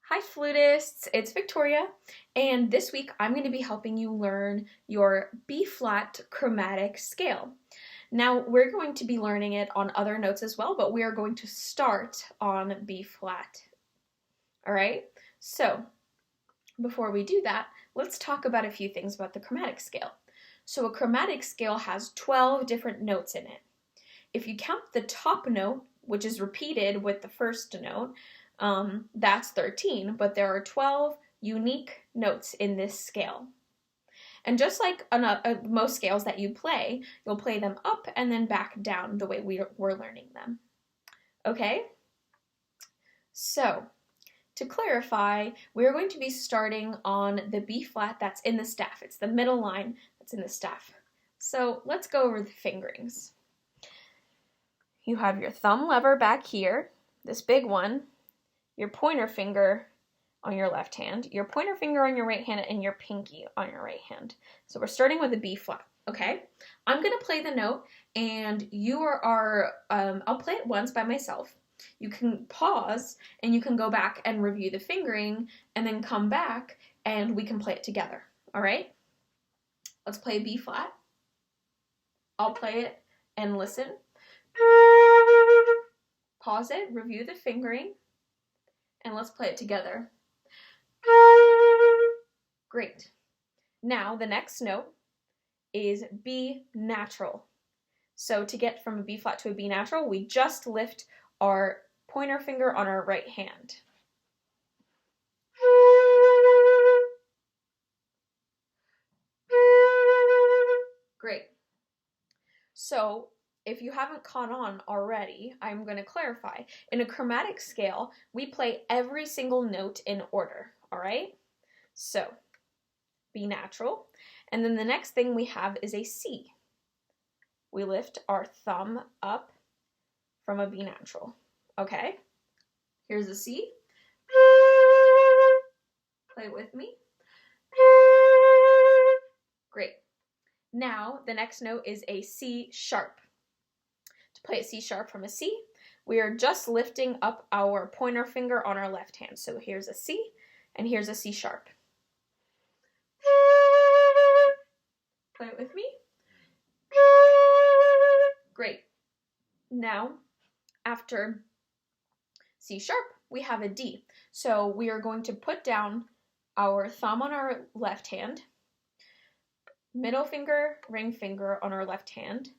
Hi flutists, it's Victoria, and this week I'm going to be helping you learn your B-flat chromatic scale. Now we're going to be learning it on other notes as well, but we are going to start on B-flat. Alright, so before we do that, let's talk about a few things about the chromatic scale. So a chromatic scale has 12 different notes in it. If you count the top note, which is repeated with the first note, that's 13, but there are 12 unique notes in this scale. And just like most scales that you play, you'll play them up and then back down the way we're learning them. Okay? So, to clarify, we're going to be starting on the B flat that's in the staff. It's the middle line that's in the staff. So, let's go over the fingerings. You have your thumb lever back here, this big one, your pointer finger on your left hand, your pointer finger on your right hand, and your pinky on your right hand. So we're starting with a B flat, okay? I'm gonna play the note, and I'll play it once by myself. You can pause, and you can go back and review the fingering, and then come back, and we can play it together, all right? Let's play B flat. I'll play it and listen. Pause it, review the fingering, and let's play it together. Great. Now the next note is B natural. So to get from a B flat to a B natural, we just lift our pointer finger on our right hand. Great. So if you haven't caught on already, I'm going to clarify. In a chromatic scale, we play every single note in order, all right? So, B natural. And then the next thing we have is a C. We lift our thumb up from a B natural, okay? Here's a C. Play it with me. Great. Now, the next note is a C sharp. To play a C sharp from a C, we are just lifting up our pointer finger on our left hand. So here's a C, and here's a C sharp. Play it with me. Great. Now, after C sharp, we have a D. So we are going to put down our thumb on our left hand, middle finger, ring finger on our left hand.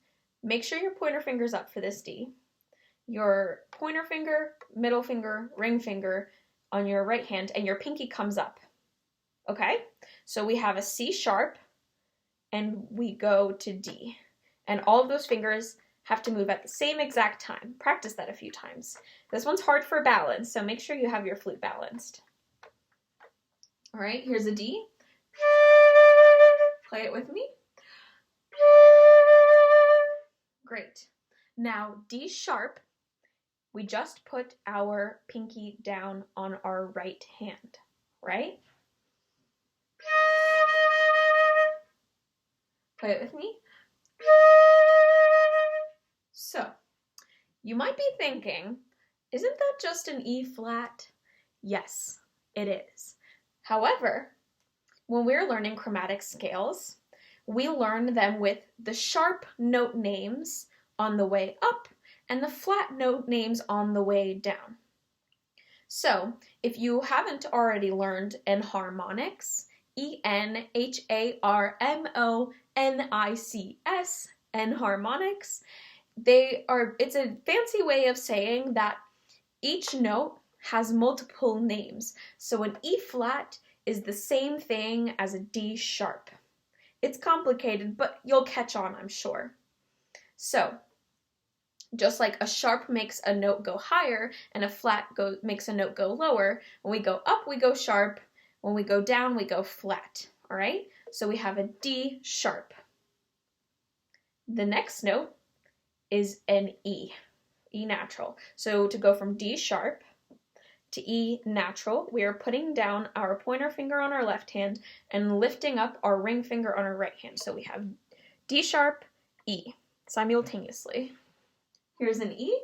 Make sure your pointer finger's up for this D. Your pointer finger, middle finger, ring finger on your right hand, and your pinky comes up. Okay? So we have a C sharp, and we go to D. And all of those fingers have to move at the same exact time. Practice that a few times. This one's hard for balance, so make sure you have your flute balanced. All right, here's a D. Play it with me. Great. Now, D sharp, we just put our pinky down on our right hand, right? Play it with me. So, you might be thinking, isn't that just an E flat? Yes, it is. However, when we're learning chromatic scales, we learn them with the sharp note names on the way up and the flat note names on the way down. So, if you haven't already learned enharmonics, E-N-H-A-R-M-O-N-I-C-S, enharmonics, it's a fancy way of saying that each note has multiple names. So an E flat is the same thing as a D sharp. It's complicated, but you'll catch on, I'm sure. So, just like a sharp makes a note go higher and a flat makes a note go lower, when we go up, we go sharp. When we go down, we go flat, all right? So we have a D sharp. The next note is an E, E natural. So to go from D sharp to E natural, we are putting down our pointer finger on our left hand and lifting up our ring finger on our right hand. So we have D sharp, E, simultaneously. Here's an E.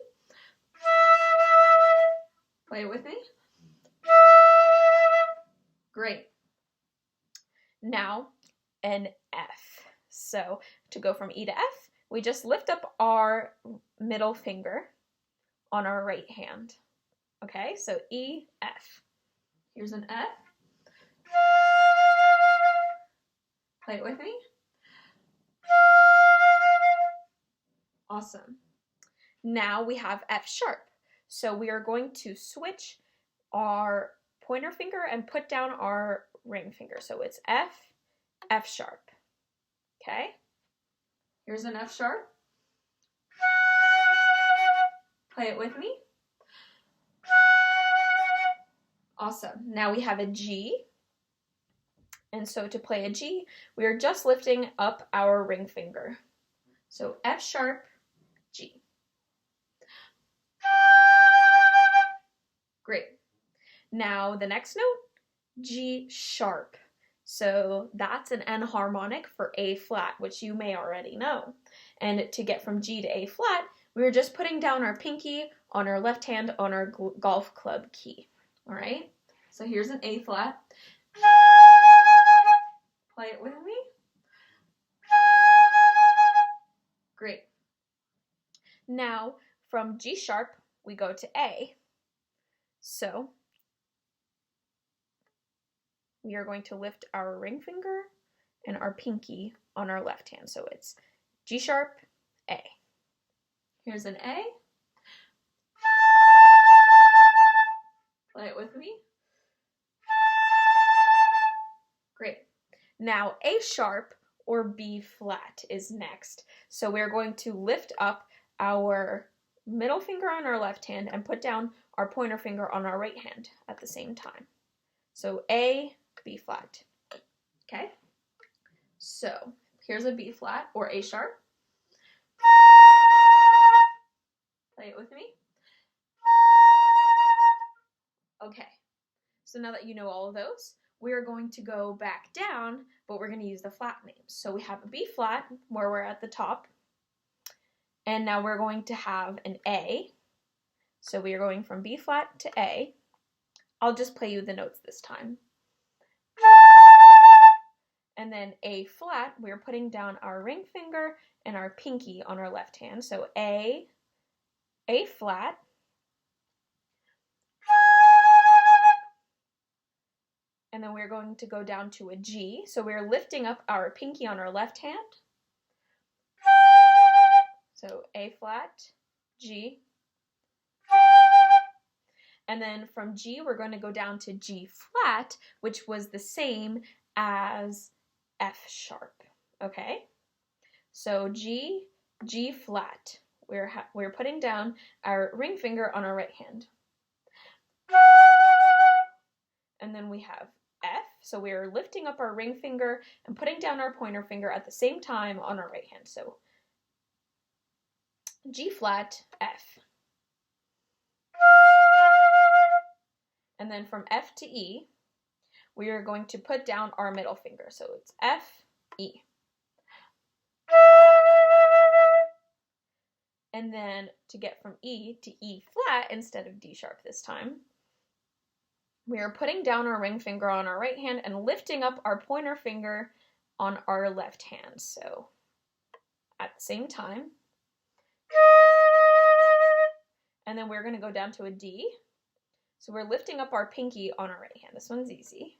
Play it with me. Great. Now, an F. So to go from E to F, we just lift up our middle finger on our right hand. Okay, so E, F. Here's an F. Play it with me. Awesome. Now we have F sharp. So we are going to switch our pointer finger and put down our ring finger. So it's F, F sharp. Okay? Here's an F sharp. Play it with me. Awesome. Now we have a G. And so to play a G, we are just lifting up our ring finger. So F sharp, G. Great. Now the next note, G sharp. So that's an enharmonic for A flat, which you may already know. And to get from G to A flat, we were just putting down our pinky on our left hand on our golf club key. All right? So here's an A flat. Play it with me. Great. Now from G sharp, we go to A. So we are going to lift our ring finger and our pinky on our left hand. So it's G sharp, A. Here's an A. Play it with me. Great. Now A sharp or B flat is next. So we're going to lift up our middle finger on our left hand and put down our pointer finger on our right hand at the same time. So A, B flat. Okay? So here's a B flat or A sharp. Play it with me. Okay. So now that you know all of those, we are going to go back down, but we're going to use the flat names. So we have a B flat where we're at the top. And now we're going to have an A. So we are going from B flat to A. I'll just play you the notes this time. And then A flat, we're putting down our ring finger and our pinky on our left hand. So A flat. And then we're going to go down to a G. So we're lifting up our pinky on our left hand. So A flat, G. And then from G, we're going to go down to G flat, which was the same as F sharp. Okay? So G, G flat. We're putting down our ring finger on our right hand. And then we have F. So we're lifting up our ring finger and putting down our pointer finger at the same time on our right hand. So G flat, F. And then from F to E, we are going to put down our middle finger. So it's F, E. And then to get from E to E flat instead of D sharp this time, we are putting down our ring finger on our right hand and lifting up our pointer finger on our left hand. So at the same time. And then we're going to go down to a D. So we're lifting up our pinky on our right hand. This one's easy.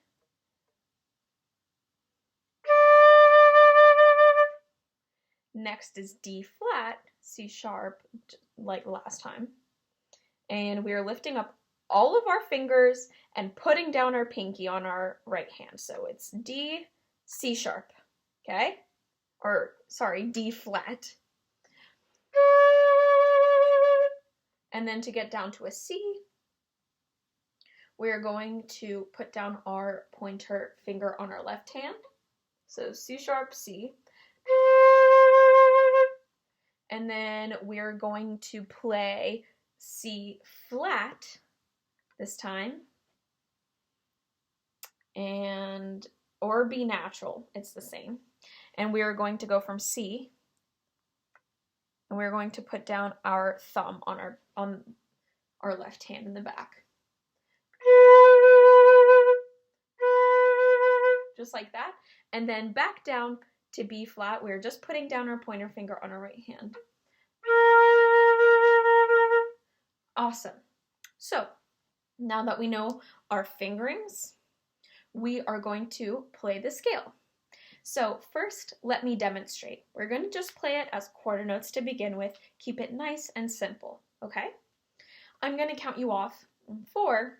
Next is D flat, C sharp, like last time. And we are lifting up all of our fingers and putting down our pinky on our right hand. So it's D, C sharp, okay? Or, sorry, D flat. And then to get down to a C, we're going to put down our pointer finger on our left hand. So C sharp, C. And then we're going to play C flat this time. Or B natural, it's the same. And we are going to go from C, and we're going to put down our thumb on our left hand in the back. just like that. And then back down to B flat. We're just putting down our pointer finger on our right hand. Awesome. So now that we know our fingerings, we are going to play the scale. So first, let me demonstrate. We're going to just play it as quarter notes to begin with. Keep it nice and simple, okay? I'm going to count you off 4.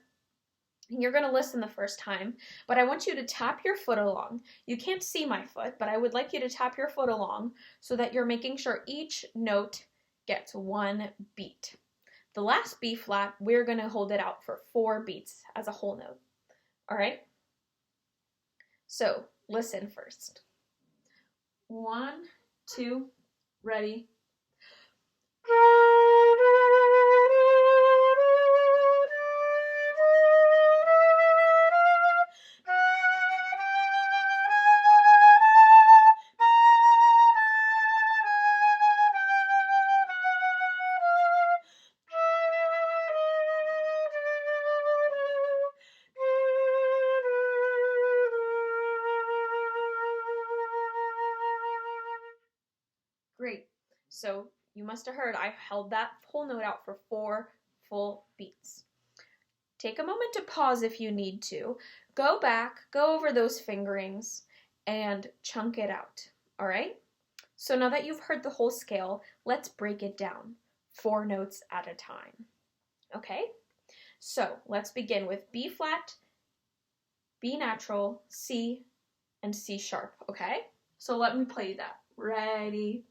You're going to listen the first time, but I want you to tap your foot along. You can't see my foot, but I would like you to tap your foot along so that you're making sure each note gets 1 beat. The last B flat, we're going to hold it out for 4 beats as a whole note. All right? So listen first. 1, 2, ready. Great. So you must have heard I held that whole note out for 4 full beats. Take a moment to pause if you need to. Go back, go over those fingerings, and chunk it out. All right? So now that you've heard the whole scale, let's break it down 4 notes at a time. Okay? So let's begin with B flat, B natural, C, and C sharp. Okay? So let me play that. Ready?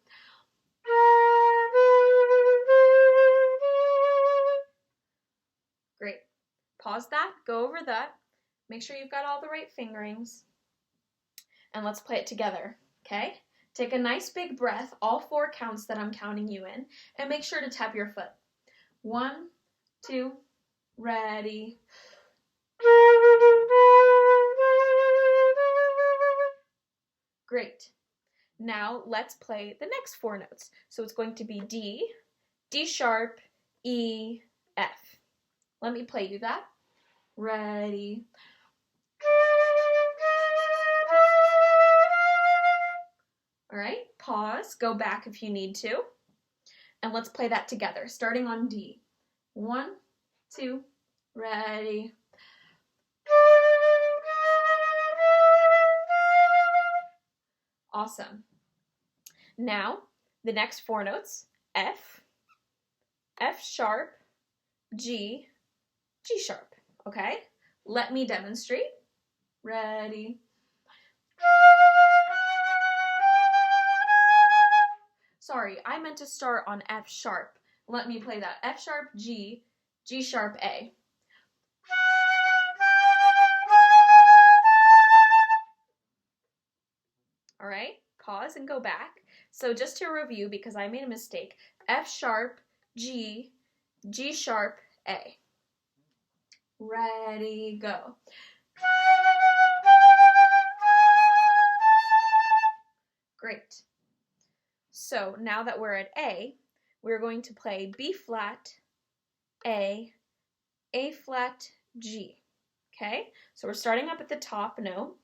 Great. Pause that, go over that, make sure you've got all the right fingerings, and let's play it together, okay? Take a nice big breath, all 4 counts that I'm counting you in, and make sure to tap your foot. 1, 2, ready. Great. Now let's play the next 4 notes. So it's going to be D, D sharp, E, F. Let me play you that. Ready. All right, pause, go back if you need to, and let's play that together, starting on D. 1, 2, ready. Awesome. Now, the next 4 notes, F, F sharp, G, G sharp, okay? Let me demonstrate. Ready. Sorry, I meant to start on F sharp. Let me play that. F sharp, G, G sharp, A. All right, pause and go back. So just to review, because I made a mistake, F sharp, G, G sharp, A. Ready, go. Great. So now that we're at A, we're going to play B flat, A flat, G. Okay, so we're starting up at the top note.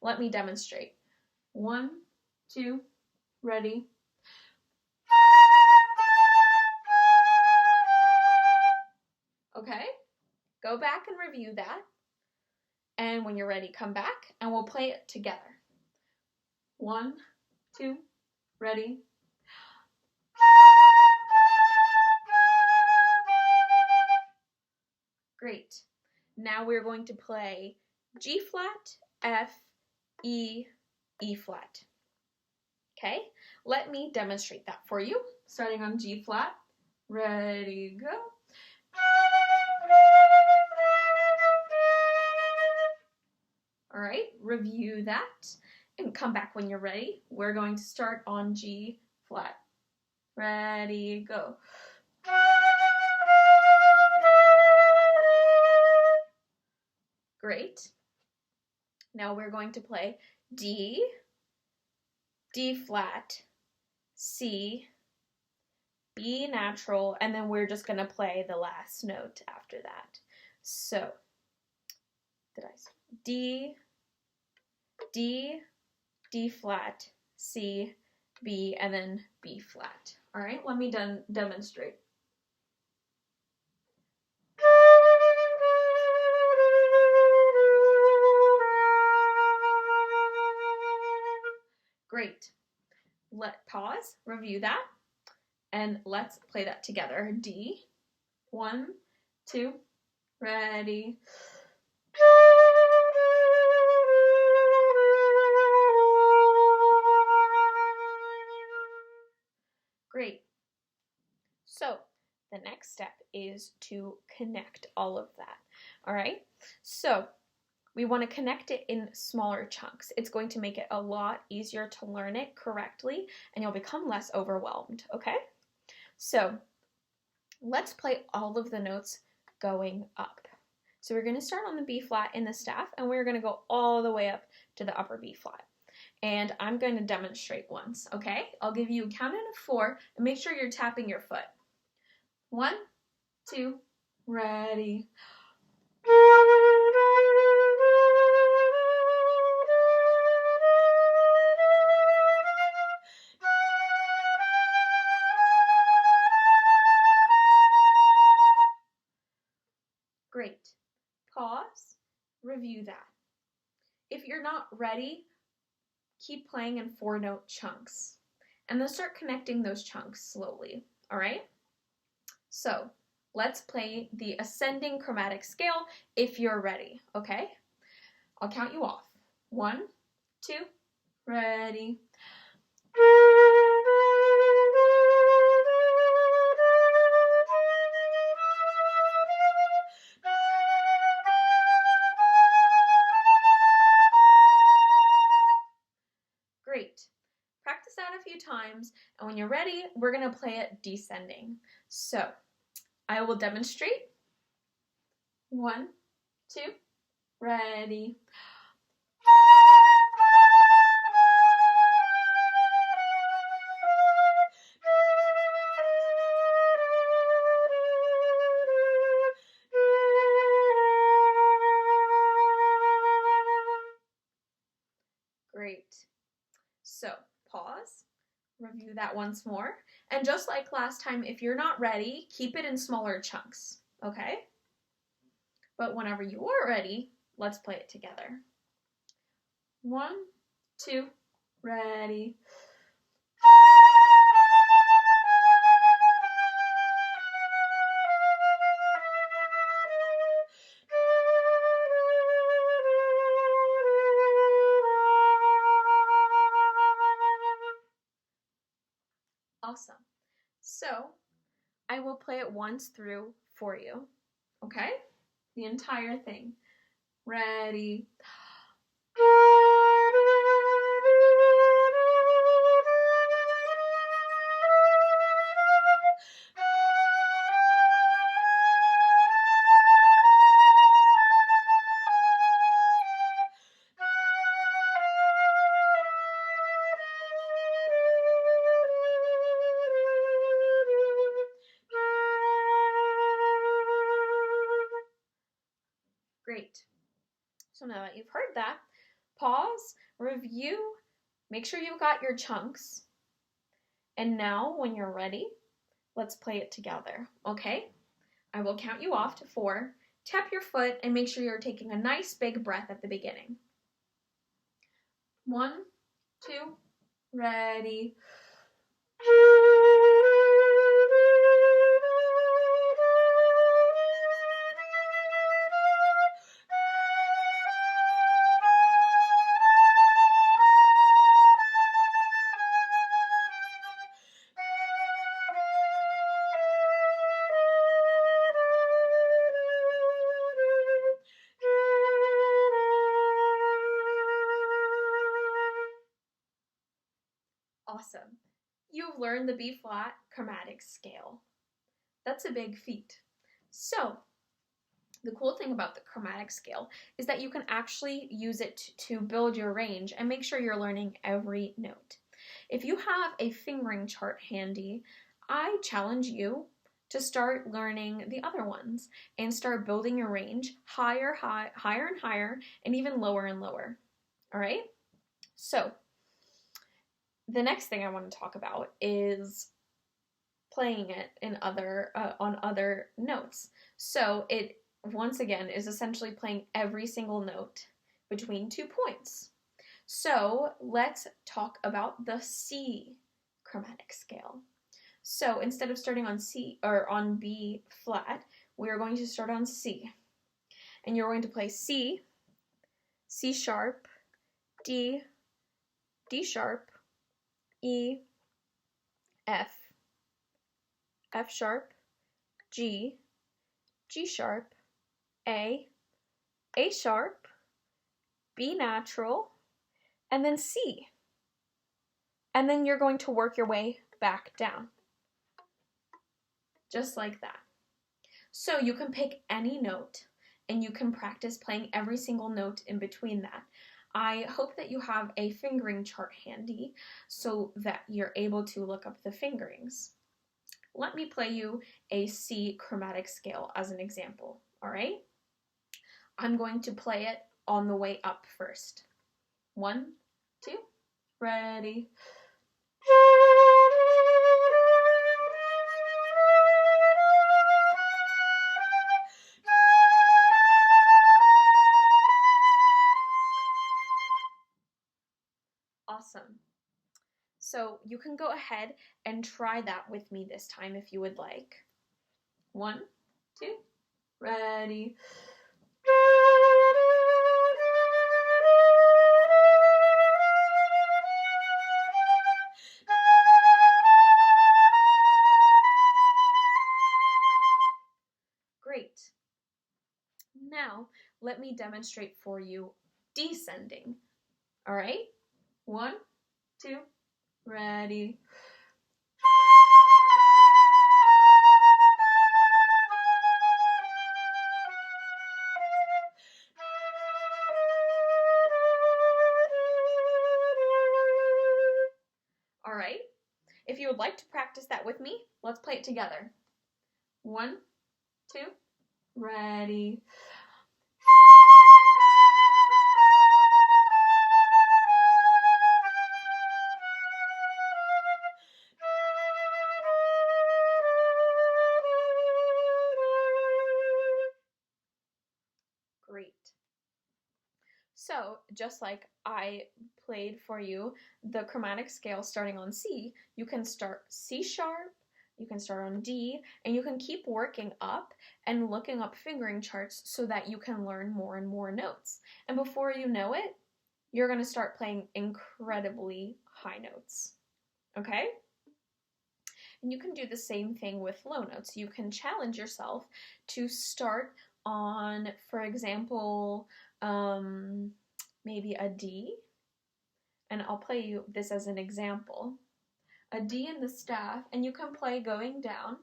Let me demonstrate. 1, 2, ready. Okay, go back and review that. And when you're ready, come back and we'll play it together. 1, 2, ready. Great. Now we're going to play G flat, F, E, E flat. Okay, let me demonstrate that for you. Starting on G flat. Ready, go. All right, review that and come back when you're ready. We're going to start on G flat. Ready, go. Great. Now we're going to play D, D flat, C, B natural, and then we're just going to play the last note after that. So, D, D, D flat, C, B, and then B flat. All right, let me demonstrate. Great. Pause, review that, and let's play that together. D, 1, 2, ready. Great. So the next step is to connect all of that. All right. So we want to connect it in smaller chunks. It's going to make it a lot easier to learn it correctly, and you'll become less overwhelmed. Okay. So let's play all of the notes going up. So we're going to start on the B flat in the staff, and we're going to go all the way up to the upper B flat. And I'm going to demonstrate once, okay? I'll give you a countdown of 4, and make sure you're tapping your foot. 1, 2, ready. Great. Pause, review that. If you're not ready, keep playing in 4-note chunks, and then start connecting those chunks slowly, all right? So let's play the ascending chromatic scale if you're ready, okay? I'll count you off. 1, 2, ready. Great. Practice that a few times, and when you're ready, we're going to play it descending. So I will demonstrate. 1, 2, ready. Great. So pause, review that once more, and just like last time, if you're not ready, keep it in smaller chunks, okay? But whenever you are ready, let's play it together. 1, 2, ready. Awesome. So I will play it once through for you, okay? The entire thing. Ready. Great. So now that you've heard that, pause, review, make sure you've got your chunks. And now when you're ready, let's play it together, okay? I will count you off to 4. Tap your foot and make sure you're taking a nice big breath at the beginning. 1, 2, ready. Awesome. You've learned the B flat chromatic scale. That's a big feat. So, the cool thing about the chromatic scale is that you can actually use it to build your range and make sure you're learning every note. If you have a fingering chart handy, I challenge you to start learning the other ones and start building your range higher and higher, and even lower and lower. All right? So the next thing I want to talk about is playing it in on other notes. So it once again is essentially playing every single note between 2 points. So let's talk about the C chromatic scale. So instead of starting on C or on B flat, we are going to start on C. And you're going to play C, C sharp, D, D sharp, E, F, F sharp, G, G sharp, A sharp, B natural, and then C. And then you're going to work your way back down. Just like that. So you can pick any note and you can practice playing every single note in between that. I hope that you have a fingering chart handy so that you're able to look up the fingerings. Let me play you a C chromatic scale as an example, all right? I'm going to play it on the way up first. 1, 2, ready. Awesome. So you can go ahead and try that with me this time if you would like. 1, 2, ready. Great. Now, let me demonstrate for you descending. All right? 1, 2, ready. All right? If you would like to practice that with me, let's play it together. 1, 2, ready. Great. So, just like I played for you the chromatic scale starting on C, you can start C sharp, you can start on D, and you can keep working up and looking up fingering charts so that you can learn more and more notes. And before you know it, you're going to start playing incredibly high notes. Okay? And you can do the same thing with low notes. You can challenge yourself to start on, for example, maybe a D, and I'll play you this as an example. A D in the staff, and you can play going down.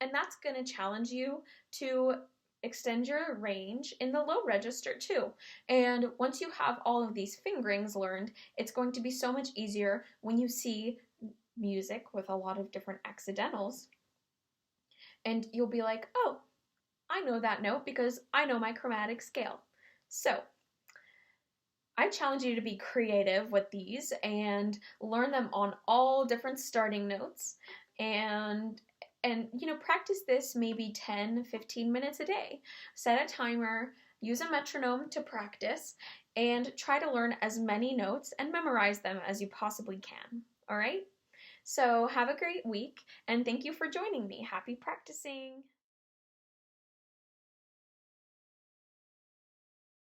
And that's going to challenge you to extend your range in the low register too. And once you have all of these fingerings learned, it's going to be so much easier when you see music with a lot of different accidentals. And you'll be like, oh, I know that note because I know my chromatic scale. So I challenge you to be creative with these and learn them on all different starting notes and practice this maybe 10-15 minutes a day. Set a timer, use a metronome to practice, and try to learn as many notes and memorize them as you possibly can. All right? So have a great week, and thank you for joining me. Happy practicing!